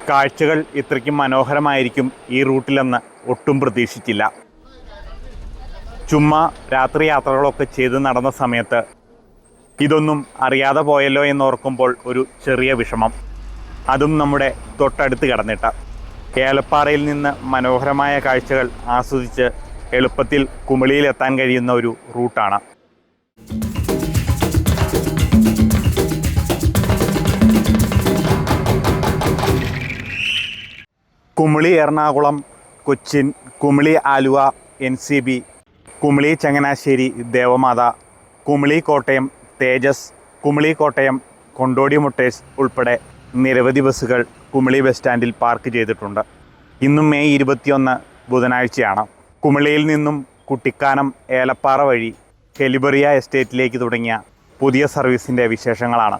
കാഴ്ചകൾ ഇത്രയ്ക്കും മനോഹരമായിരിക്കും ഈ റൂട്ടിലെന്ന് ഒട്ടും പ്രതീക്ഷിച്ചില്ല. ചുമ്മാ രാത്രി യാത്രകളൊക്കെ ചെയ്ത് നടന്ന സമയത്ത് ഇതൊന്നും അറിയാതെ പോയല്ലോ എന്നോർക്കുമ്പോൾ ഒരു ചെറിയ വിഷമം. അതും നമ്മുടെ തൊട്ടടുത്ത് കിടന്നിട്ട്. ഏലപ്പാറയിൽ നിന്ന് മനോഹരമായ കാഴ്ചകൾ ആസ്വദിച്ച് എളുപ്പത്തിൽ കുമിളിയിലെത്താൻ കഴിയുന്ന ഒരു റൂട്ടാണ്. കുമിളി എറണാകുളം, കൊച്ചിൻ, കുമിളി ആലുവ NCB, കുമിളി ചങ്ങനാശ്ശേരി ദേവമാത, കുമിളി കോട്ടയം തേജസ്, കുമിളി കോട്ടയം കൊണ്ടോടി മോട്ടേഴ്സ് ഉൾപ്പെടെ നിരവധി ബസ്സുകൾ കുമിളി ബസ് സ്റ്റാൻഡിൽ പാർക്ക് ചെയ്തിട്ടുണ്ട്. ഇന്നും മെയ് 21 ബുധനാഴ്ചയാണ്. കുമിളിയിൽ നിന്നും കുട്ടിക്കാനം ഏലപ്പാറ വഴി ഹെലിബറിയ എസ്റ്റേറ്റിലേക്ക് തുടങ്ങിയ പുതിയ സർവീസിൻ്റെ വിശേഷങ്ങളാണ്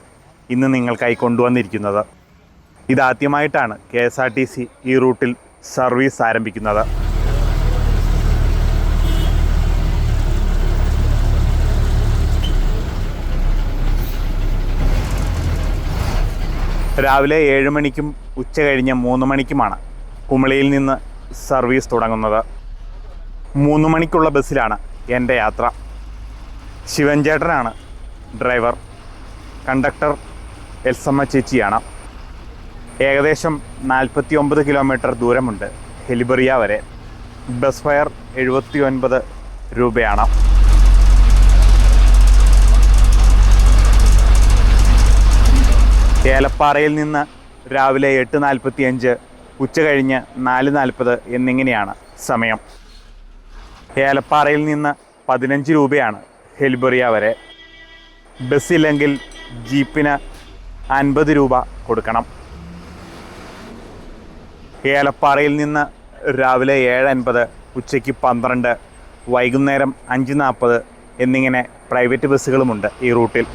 ഇന്ന് നിങ്ങൾക്കായി കൊണ്ടുവന്നിരിക്കുന്നത്. ഇതാദ്യമായിട്ടാണ് KSRTC ഈ റൂട്ടിൽ സർവീസ് ആരംഭിക്കുന്നത്. രാവിലെ 7 മണിക്കും ഉച്ച കഴിഞ്ഞ് 3 മണിക്കുമാണ് കുമിളിയിൽ നിന്ന് സർവീസ് തുടങ്ങുന്നത്. 3 മണിക്കുള്ള ബസ്സിലാണ് എൻ്റെ യാത്ര. ശിവൻ ചേട്ടനാണ് ഡ്രൈവർ. കണ്ടക്ടർ എൽസമ്മ ചേച്ചിയാണ്. ഏകദേശം 49 കിലോമീറ്റർ ദൂരമുണ്ട് ഹെലിബറിയ വരെ. ബസ് ഫെയർ 79 രൂപയാണ്. ഏലപ്പാറയിൽ നിന്ന് രാവിലെ 8:45, ഉച്ച കഴിഞ്ഞ് 4:40 എന്നിങ്ങനെയാണ് സമയം. ഏലപ്പാറയിൽ നിന്ന് 15 രൂപയാണ് ഹെലിബറിയ വരെ. ബസ്സില്ലെങ്കിൽ ജീപ്പിന് 50 രൂപ കൊടുക്കണം. ഏലപ്പാറയിൽ നിന്ന് രാവിലെ 7:50, ഉച്ചയ്ക്ക് 12, വൈകുന്നേരം 5:40 എന്നിങ്ങനെ പ്രൈവറ്റ് ബസ്സുകളുമുണ്ട് ഈ റൂട്ടിൽ.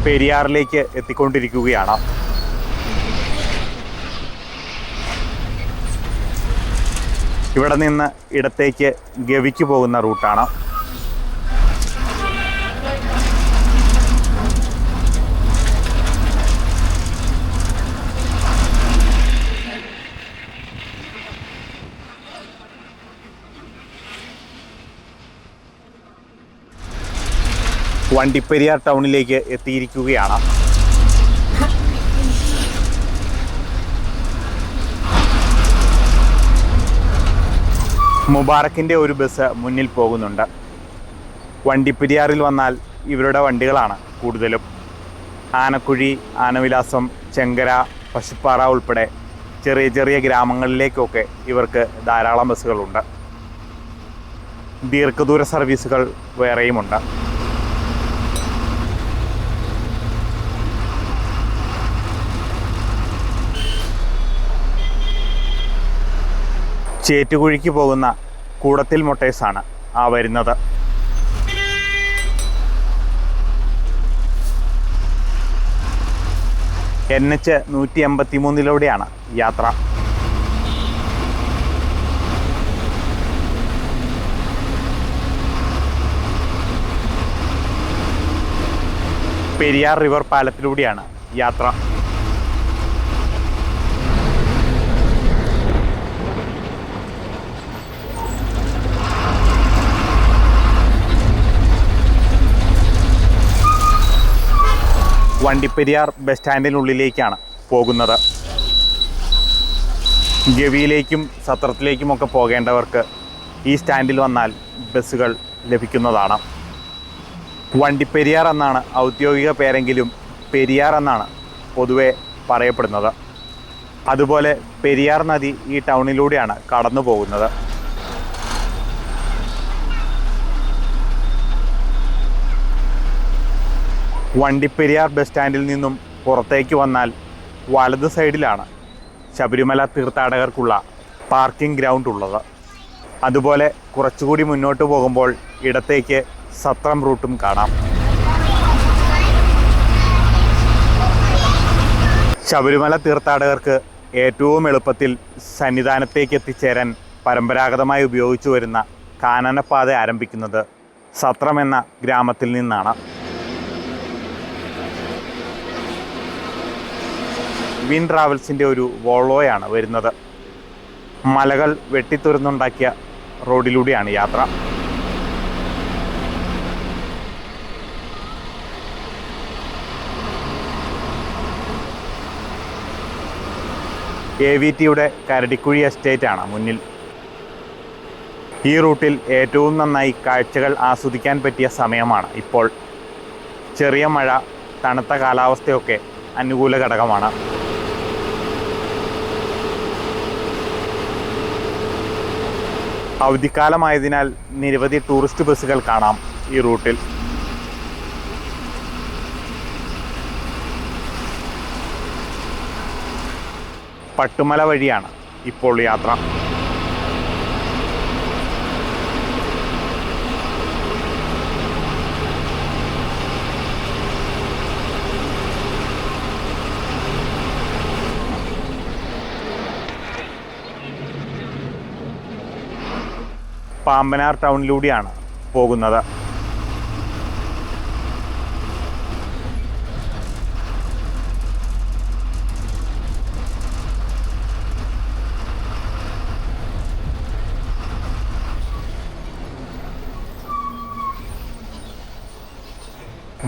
പെരിയാറിലേക്ക് എത്തിക്കൊണ്ടിരിക്കുകയാണ്. ഇവിടെ നിന്ന് ഇടത്തേക്ക് ഗവിക്ക് പോകുന്ന റൂട്ടാണ്. വണ്ടിപ്പെരിയാർ ടൗണിലേക്ക് എത്തിയിരിക്കുകയാണ്. മുബാറക്കിൻ്റെ ഒരു ബസ് മുന്നിൽ പോകുന്നുണ്ട്. വണ്ടിപ്പെരിയാറിൽ വന്നാൽ ഇവരുടെ വണ്ടികളാണ് കൂടുതലും. ആനക്കുഴി, ആനവിലാസം, ചെങ്കര, പശുപ്പാറ ഉൾപ്പെടെ ചെറിയ ചെറിയ ഗ്രാമങ്ങളിലേക്കൊക്കെ ഇവർക്ക് ധാരാളം ബസ്സുകളുണ്ട്. ദീർഘദൂര സർവീസുകൾ വേറെയുമുണ്ട്. ചേറ്റുകുഴിക്ക് പോകുന്ന കൂടത്തിൽ മോട്ടേഴ്സാണ് ആ വരുന്നത്. NH 183 യാത്ര. പെരിയാർ റിവർ പാലത്തിലൂടെയാണ് യാത്ര. വണ്ടിപ്പെരിയാർ ബസ് സ്റ്റാൻഡിനുള്ളിലേക്കാണ് പോകുന്നത്. ഗവിയിലേക്കും സത്രത്തിലേക്കുമൊക്കെ പോകേണ്ടവർക്ക് ഈ സ്റ്റാൻഡിൽ വന്നാൽ ബസ്സുകൾ ലഭിക്കുന്നതാണ്. വണ്ടിപ്പെരിയാർ എന്നാണ് ഔദ്യോഗിക പേരെങ്കിലും പെരിയാർ എന്നാണ് പൊതുവെ പറയപ്പെടുന്നത്. അതുപോലെ പെരിയാർ നദി ഈ ടൗണിലൂടെയാണ് കടന്നു പോകുന്നത്. വണ്ടിപ്പെരിയാർ ബസ് സ്റ്റാൻഡിൽ നിന്നും പുറത്തേക്ക് വന്നാൽ വലത് സൈഡിലാണ് ശബരിമല തീർത്ഥാടകർക്കുള്ള പാർക്കിംഗ് ഗ്രൗണ്ട് ഉള്ളത്. അതുപോലെ കുറച്ചുകൂടി മുന്നോട്ട് പോകുമ്പോൾ ഇടത്തേക്ക് സത്രം റൂട്ടും കാണാം. ശബരിമല തീർത്ഥാടകർക്ക് ഏറ്റവും എളുപ്പത്തിൽ സന്നിധാനത്തേക്ക് എത്തിച്ചേരാൻ പരമ്പരാഗതമായി ഉപയോഗിച്ചു വരുന്ന കാനനപ്പാത ആരംഭിക്കുന്നത് സത്രം എന്ന ഗ്രാമത്തിൽ നിന്നാണ്. വിൻ ട്രാവൽസിൻ്റെ ഒരു വോൾവോയാണ് വരുന്നത്. മലകൾ വെട്ടിത്തുറന്നുണ്ടാക്കിയ റോഡിലൂടെയാണ് യാത്ര. AVTയുടെ കരടിക്കുഴി എസ്റ്റേറ്റാണ് മുന്നിൽ. ഈ റൂട്ടിൽ ഏറ്റവും നന്നായി കാഴ്ചകൾ ആസ്വദിക്കാൻ പറ്റിയ സമയമാണ് ഇപ്പോൾ. ചെറിയ മഴ, തണുത്ത കാലാവസ്ഥയൊക്കെ അനുകൂല ഘടകമാണ്. അവധിക്കാലമായതിനാൽ നിരവധി ടൂറിസ്റ്റ് ബസ്സുകൾ കാണാം ഈ റൂട്ടിൽ. പട്ടുമല വഴിയാണ് ഇപ്പോൾ യാത്ര. പാമ്പനാർ ടൗണിലൂടെയാണ് പോകുന്നത്.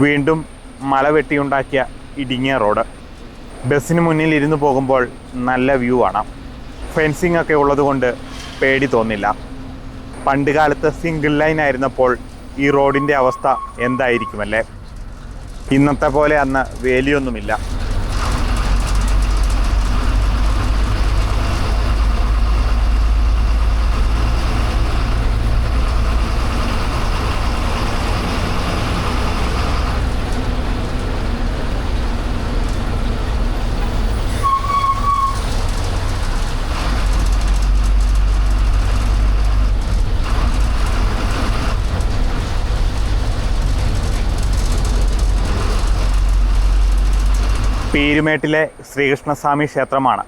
വീണ്ടും മല വെട്ടിയുണ്ടാക്കിയ ഇടുങ്ങിയ റോഡ്. ബസ്സിന് മുന്നിൽ ഇരുന്ന് പോകുമ്പോൾ നല്ല വ്യൂ ആണ്. ഫെൻസിങ് ഒക്കെ ഉള്ളതുകൊണ്ട് പേടി തോന്നില്ല. പണ്ട് കാലത്ത് സിംഗിൾ ലൈൻ ആയിരുന്നപ്പോൾ ഈ റോഡിൻ്റെ അവസ്ഥ എന്തായിരിക്കുമല്ലേ? ഇന്നത്തെ പോലെ അന്ന് വേലിയൊന്നുമില്ല. പീരുമേട്ടിലെ ശ്രീകൃഷ്ണസ്വാമി ക്ഷേത്രമാണ്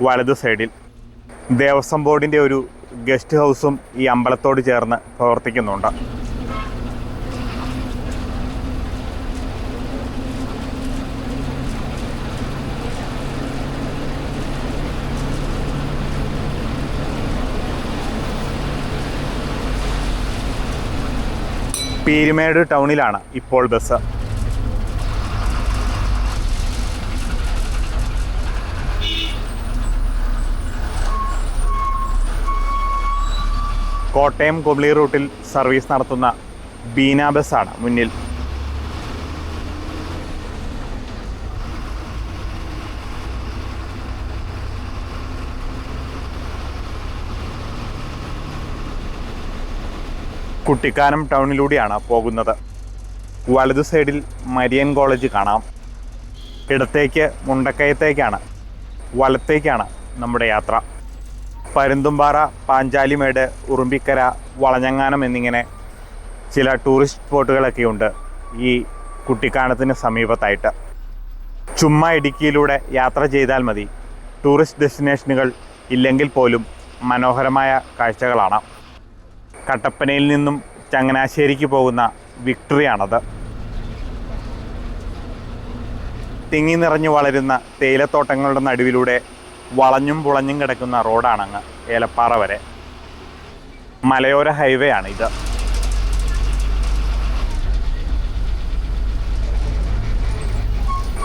വലതു സൈഡിൽ. ദേവസ്വം ബോർഡിൻ്റെ ഒരു ഗസ്റ്റ് ഹൗസും ഈ അമ്പലത്തോട് ചേർന്ന് പ്രവർത്തിക്കുന്നുണ്ട്. പീരുമേട് ടൗണിലാണ് ഇപ്പോൾ ബസ്. കോട്ടയം കുമളി റൂട്ടിൽ സർവീസ് നടത്തുന്ന ബീന ബസ്സാണ് മുന്നിൽ. കുട്ടിക്കാനം ടൗണിലൂടെയാണ് പോകുന്നത്. വലതു സൈഡിൽ മരിയൻ കോളേജ് കാണാം. ഇടത്തേക്ക് മുണ്ടക്കയത്തേക്കാണ്, വലത്തേക്കാണ് നമ്മുടെ യാത്ര. പരുന്തുംപാറ, പാഞ്ചാലിമേട്, ഉറുമ്പിക്കര, വളഞ്ഞങ്ങാനം എന്നിങ്ങനെ ചില ടൂറിസ്റ്റ് സ്പോട്ടുകളൊക്കെയുണ്ട് ഈ കുട്ടിക്കാനത്തിന് സമീപത്തായിട്ട്. ചുമ്മാ ഇടുക്കിയിലൂടെ യാത്ര ചെയ്താൽ മതി. ടൂറിസ്റ്റ് ഡെസ്റ്റിനേഷനുകൾ ഇല്ലെങ്കിൽ പോലും മനോഹരമായ കാഴ്ചകളാണ്. കട്ടപ്പനയിൽ നിന്നും ചങ്ങനാശ്ശേരിക്ക് പോകുന്ന വിക്ടറിയാണത്. തിങ്ങി നിറഞ്ഞു വളരുന്ന തേയിലത്തോട്ടങ്ങളുടെ നടുവിലൂടെ വളഞ്ഞും പുളഞ്ഞും കിടക്കുന്ന റോഡാണങ്ങ് ഏലപ്പാറ വരെ. മലയോര ഹൈവേ ആണ് ഇത്.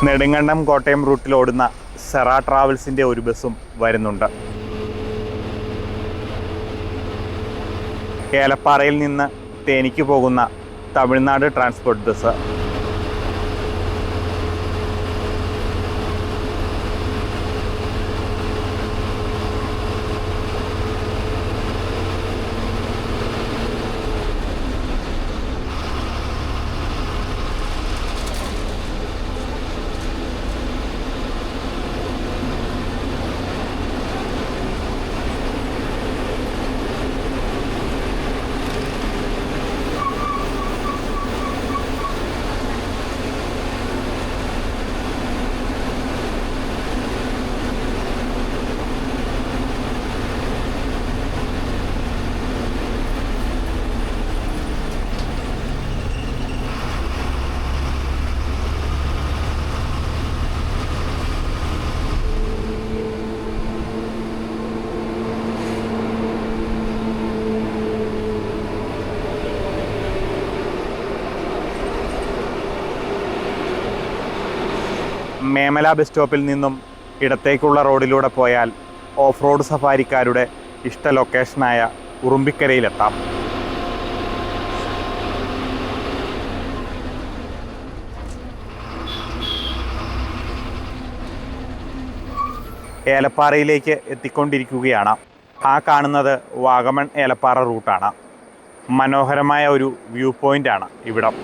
നെടുങ്കണ്ടം കോട്ടയം റൂട്ടിൽ ഓടുന്ന സെറ ട്രാവൽസിൻ്റെ ഒരു ബസ്സും വരുന്നുണ്ട്. ഏലപ്പാറയിൽ നിന്ന് തേനിക്ക് പോകുന്ന Tamil Nadu transport bus. Memala bus സ്റ്റോപ്പിൽ നിന്നും ഇടത്തേക്കുള്ള റോഡിലൂടെ പോയാൽ ഓഫ് റോഡ് സഫാരിക്കാരുടെ ഇഷ്ട ലൊക്കേഷനായ ഉറുമ്പിക്കരയിലെത്താം. ഏലപ്പാറയിലേക്ക് എത്തിക്കൊണ്ടിരിക്കുകയാണ്. ആ കാണുന്നത് വാഗമൺ ഏലപ്പാറ റൂട്ടാണ്. മനോഹരമായ ഒരു വ്യൂ പോയിൻ്റാണ് ഇവിടം.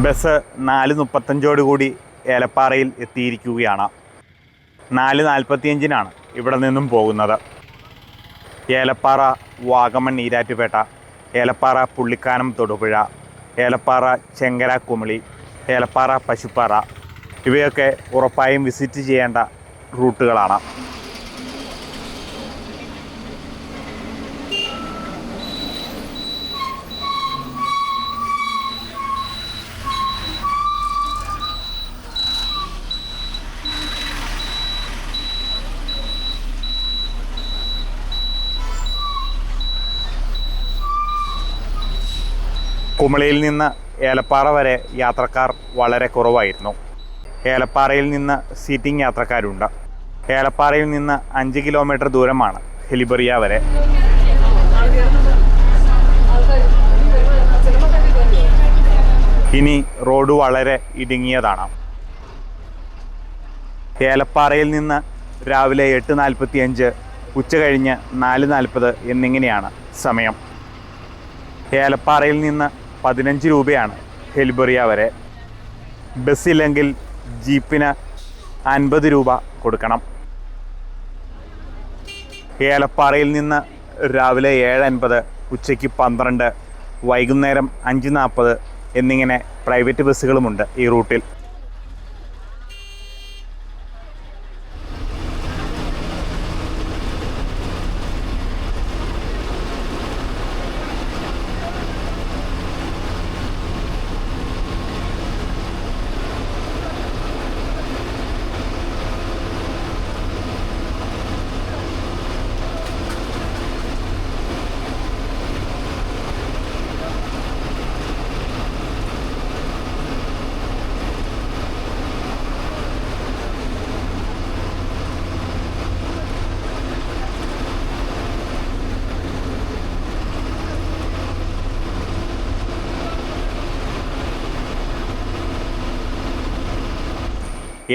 ബസ് 4:35 കൂടി ഏലപ്പാറയിൽ എത്തിയിരിക്കുകയാണ്. 4:45 ഇവിടെ നിന്നും പോകുന്നത്. ഏലപ്പാറ വാഗമൺ ഈരാറ്റുപേട്ട, ഏലപ്പാറ പുള്ളിക്കാനം തൊടുപുഴ, ഏലപ്പാറ ചെങ്കര കുമളി, ഏലപ്പാറ പശുപ്പാറ ഇവയൊക്കെ ഉറപ്പായും വിസിറ്റ് ചെയ്യേണ്ട റൂട്ടുകളാണ്. കുമളിയിൽ നിന്ന് ഏലപ്പാറ വരെ യാത്രക്കാർ വളരെ കുറവായിരുന്നു. ഏലപ്പാറയിൽ നിന്ന് സീറ്റിംഗ് യാത്രക്കാരുണ്ട്. ഏലപ്പാറയിൽ നിന്ന് 5 കിലോമീറ്റർ ദൂരമാണ് ഹെലിബറിയ വരെ. ഇനി റോഡ് വളരെ ഇടുങ്ങിയതാണ്. ഏലപ്പാറയിൽ നിന്ന് രാവിലെ 8:45, ഉച്ച കഴിഞ്ഞ് 4:40 എന്നിങ്ങനെയാണ് സമയം. ഏലപ്പാറയിൽ നിന്ന് 15 രൂപയാണ് ഹെലിബറിയ വരെ. ബസ്സില്ലെങ്കിൽ ജീപ്പിന് 50 രൂപ കൊടുക്കണം. ഏലപ്പാറയിൽ നിന്ന് രാവിലെ 7:50, ഉച്ചയ്ക്ക് 12, വൈകുന്നേരം 5:40 എന്നിങ്ങനെ പ്രൈവറ്റ് ബസ്സുകളുമുണ്ട് ഈ റൂട്ടിൽ.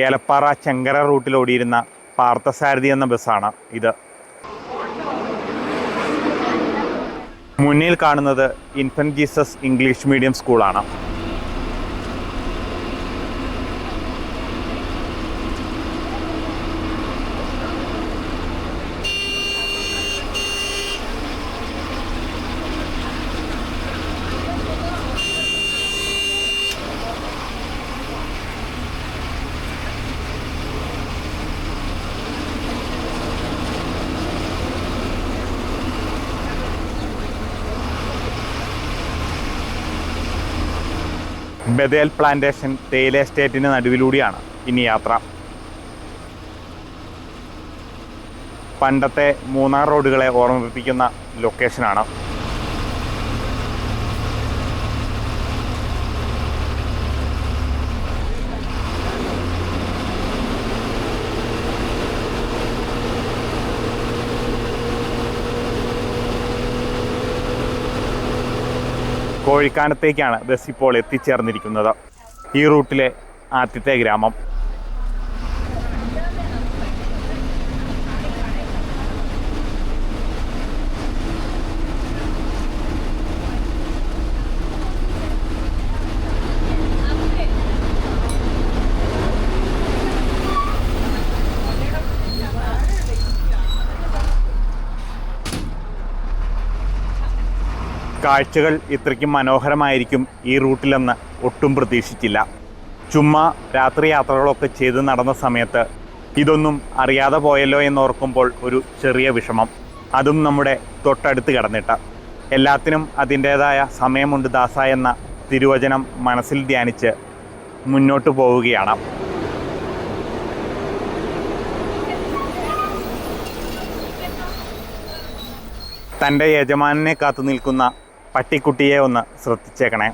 ഏലപ്പാറ ചെങ്കര റൂട്ടിൽ ഓടിയിരുന്ന പാർത്ഥസാരഥി എന്ന ബസ്സാണ് ഇത്. മുന്നിൽ കാണുന്നത് ഇൻഫന്റ് ജീസസ് ഇംഗ്ലീഷ് മീഡിയം സ്കൂളാണ്. ബദേൽ പ്ലാന്റേഷൻ തേയില എസ്റ്റേറ്റിന് നടുവിലൂടെയാണ് ഇനി യാത്ര. പണ്ടത്തെ മൂന്നാർ റോഡുകളെ ഓർമ്മിപ്പിക്കുന്ന ലൊക്കേഷനാണ്. കോഴിക്കാനത്തേക്കാണ് ബസ് ഇപ്പോൾ എത്തിച്ചേർന്നിരിക്കുന്നത്. ഈ റൂട്ടിലെ ആദ്യത്തെ ഗ്രാമം. കാഴ്ചകൾ ഇത്രയ്ക്കും മനോഹരമായിരിക്കും ഈ റൂട്ടിലെന്ന് ഒട്ടും പ്രതീക്ഷിച്ചില്ല. ചുമ്മാ രാത്രി യാത്രകളൊക്കെ ചെയ്ത് നടന്ന സമയത്ത് ഇതൊന്നും അറിയാതെ പോയല്ലോ എന്നോർക്കുമ്പോൾ ഒരു ചെറിയ വിഷമം. അതും നമ്മുടെ തൊട്ടടുത്ത് കിടന്നിട്ട്. എല്ലാത്തിനും അതിൻ്റേതായ സമയമുണ്ട് ദാസ എന്ന തിരുവചനം മനസ്സിൽ ധ്യാനിച്ച് മുന്നോട്ട് പോവുകയാണ്. തൻ്റെ യജമാനെ കാത്തു നിൽക്കുന്ന പട്ടിക്കുട്ടിയെ ഒന്ന് ശ്രദ്ധിച്ചേക്കണേ.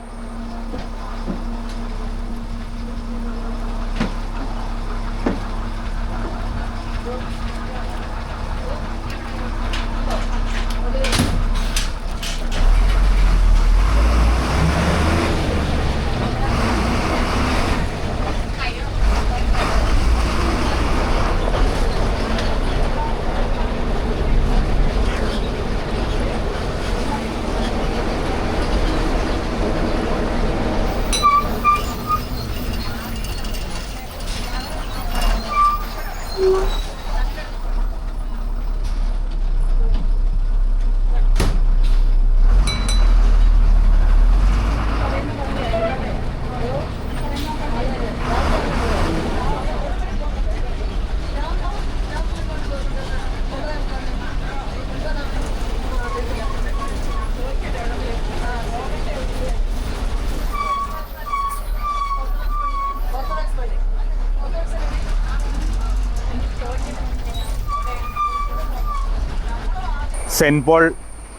സെൻറ്റ് പോൾ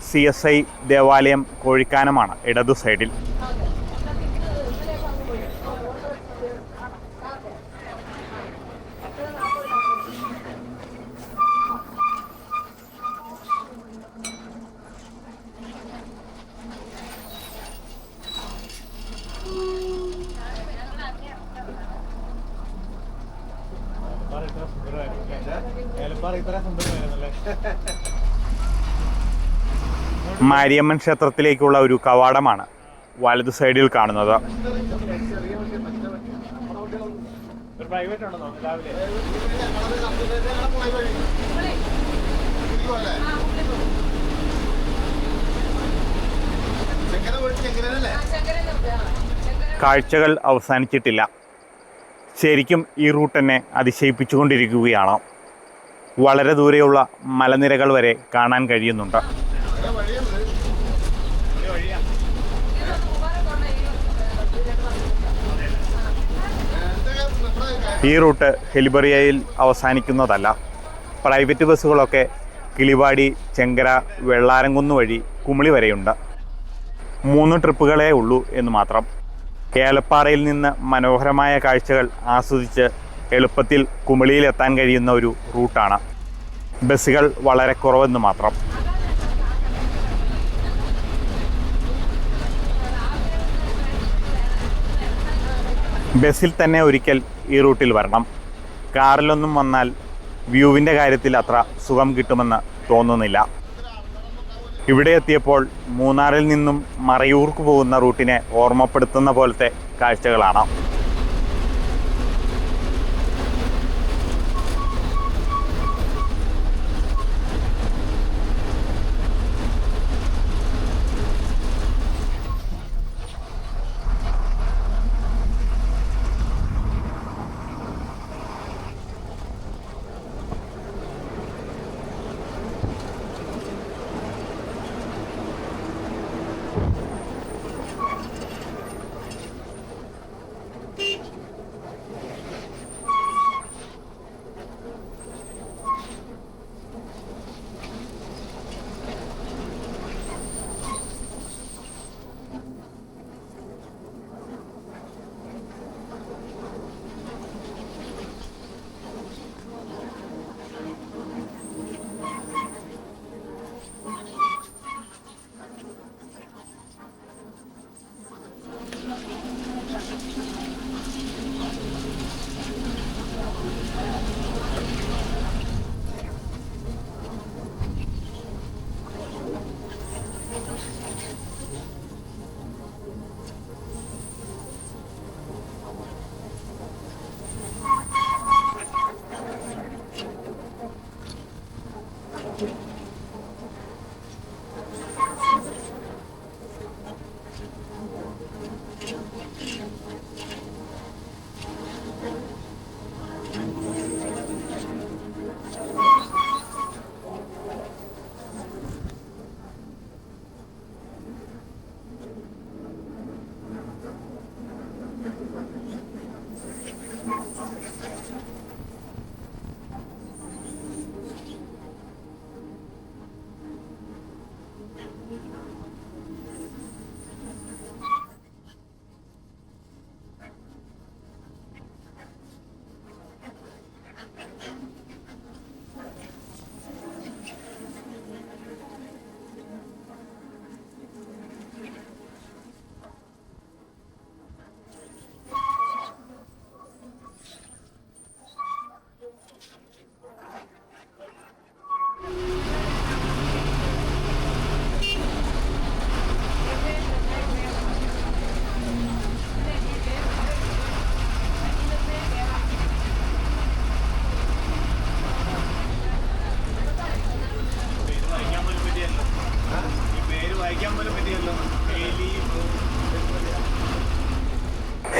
CSI ദേവാലയം കോഴിക്കാനമാണ് ഇടതു സൈഡിൽ. മാരിയമ്മൻ ക്ഷേത്രത്തിലേക്കുള്ള ഒരു കവാടമാണ് വലതു സൈഡിൽ കാണുന്നത്. കാഴ്ചകൾ അവസാനിച്ചിട്ടില്ല. ശരിക്കും ഈ റൂട്ട് എന്നെ അതിശയിപ്പിച്ചുകൊണ്ടിരിക്കുകയാണ്. വളരെ ദൂരെയുള്ള മലനിരകൾ വരെ കാണാൻ കഴിയുന്നുണ്ട്. ഈ റൂട്ട് ഹെലിബറിയയിൽ അവസാനിക്കുന്നതല്ല. പ്രൈവറ്റ് ബസ്സുകളൊക്കെ കിളിവാടി, ചെങ്കര, വെള്ളാരംകുന്ന് വഴി കുമിളി വരെയുണ്ട്. 3 ട്രിപ്പുകളേ ഉള്ളൂ എന്ന് മാത്രം. ഏലപ്പാറയിൽ നിന്ന് മനോഹരമായ കാഴ്ചകൾ ആസ്വദിച്ച് എളുപ്പത്തിൽ കുമിളിയിലെത്താൻ കഴിയുന്ന ഒരു റൂട്ടാണ്. ബസ്സുകൾ വളരെ കുറവെന്ന് മാത്രം. ബസ്സിൽ തന്നെ ഒരിക്കൽ ഈ റൂട്ടിൽ വരണം. കാറിലൊന്നും വന്നാൽ വ്യൂവിൻ്റെ കാര്യത്തിൽ അത്ര സുഖം കിട്ടുമെന്ന് തോന്നുന്നില്ല. ഇവിടെ എത്തിയപ്പോൾ മൂന്നാറിൽ നിന്നും മറയൂർക്ക് പോകുന്ന റൂട്ടിനെ ഓർമ്മപ്പെടുത്തുന്ന പോലത്തെ കാഴ്ചകളാണ്.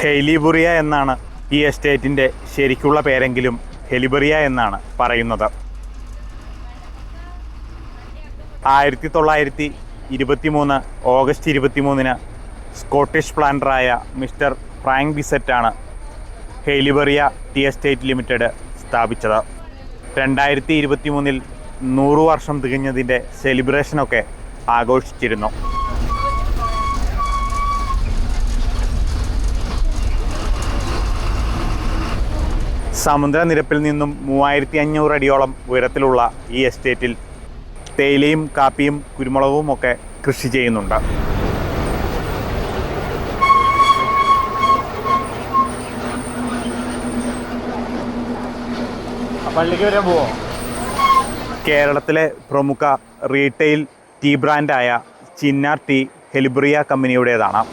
ഹെലിബുറിയ എന്നാണ് ഈ എസ്റ്റേറ്റിൻ്റെ ശരിക്കുള്ള പേരെങ്കിലും ഹെലിബറിയ എന്നാണ് പറയുന്നത്. 1923 ഓഗസ്റ്റ് 23 സ്കോട്ടിഷ് പ്ലാന്ററായ മിസ്റ്റർ ഫ്രാങ്ക് ബിസെറ്റാണ് ഹെലിബറിയ ടീ എസ്റ്റേറ്റ് ലിമിറ്റഡ് സ്ഥാപിച്ചത്. 2023 100 വർഷം തികഞ്ഞതിൻ്റെ സെലിബ്രേഷനൊക്കെ ആഘോഷിച്ചിരുന്നു. സമുദ്രനിരപ്പിൽ നിന്നും 3500 അടിയോളം ഉയരത്തിലുള്ള ഈ എസ്റ്റേറ്റിൽ തേയിലയും കാപ്പിയും കുരുമുളകും ഒക്കെ കൃഷി ചെയ്യുന്നുണ്ട്. പള്ളിക്ക് വരെ പോവോ? കേരളത്തിലെ പ്രമുഖ റീറ്റെയിൽ ടീ ബ്രാൻഡായ ചിന്നാർ ടീ ഹെലിബറിയ കമ്പനിയുടേതാണ്.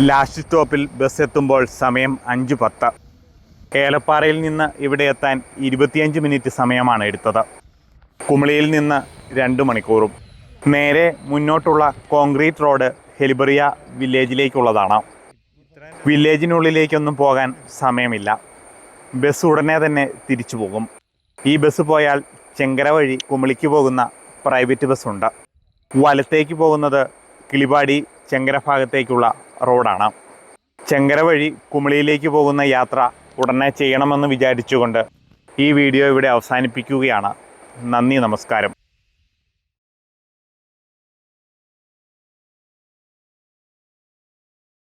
ലാസ്റ്റ് സ്റ്റോപ്പിൽ ബസ് എത്തുമ്പോൾ സമയം 5:10. ഏലപ്പാറയിൽ നിന്ന് ഇവിടെ എത്താൻ 25 മിനിറ്റ് സമയമാണ് എടുത്തത്. കുമളിയിൽ നിന്ന് 2 മണിക്കൂറും. നേരെ മുന്നോട്ടുള്ള കോൺക്രീറ്റ് റോഡ് ഹെലിബറിയ വില്ലേജിലേക്കുള്ളതാണ്. വില്ലേജിനുള്ളിലേക്കൊന്നും പോകാൻ സമയമില്ല. ബസ് ഉടനെ തന്നെ തിരിച്ചു പോകും. ഈ ബസ് പോയാൽ ചെങ്കര വഴി കുമളിക്ക് പോകുന്ന പ്രൈവറ്റ് ബസ്സുണ്ട്. വലത്തേക്ക് പോകുന്നത് കിളിപാടി ചെങ്കര ഭാഗത്തേക്കുള്ള റോഡാണ്. ചെങ്കര വഴി കുമളിയിലേക്ക് പോകുന്ന യാത്ര ഉടനെ ചെയ്യണമെന്ന് വിചാരിച്ചുകൊണ്ട് ഈ വീഡിയോ ഇവിടെ അവസാനിപ്പിക്കുകയാണ്. നന്ദി, നമസ്കാരം.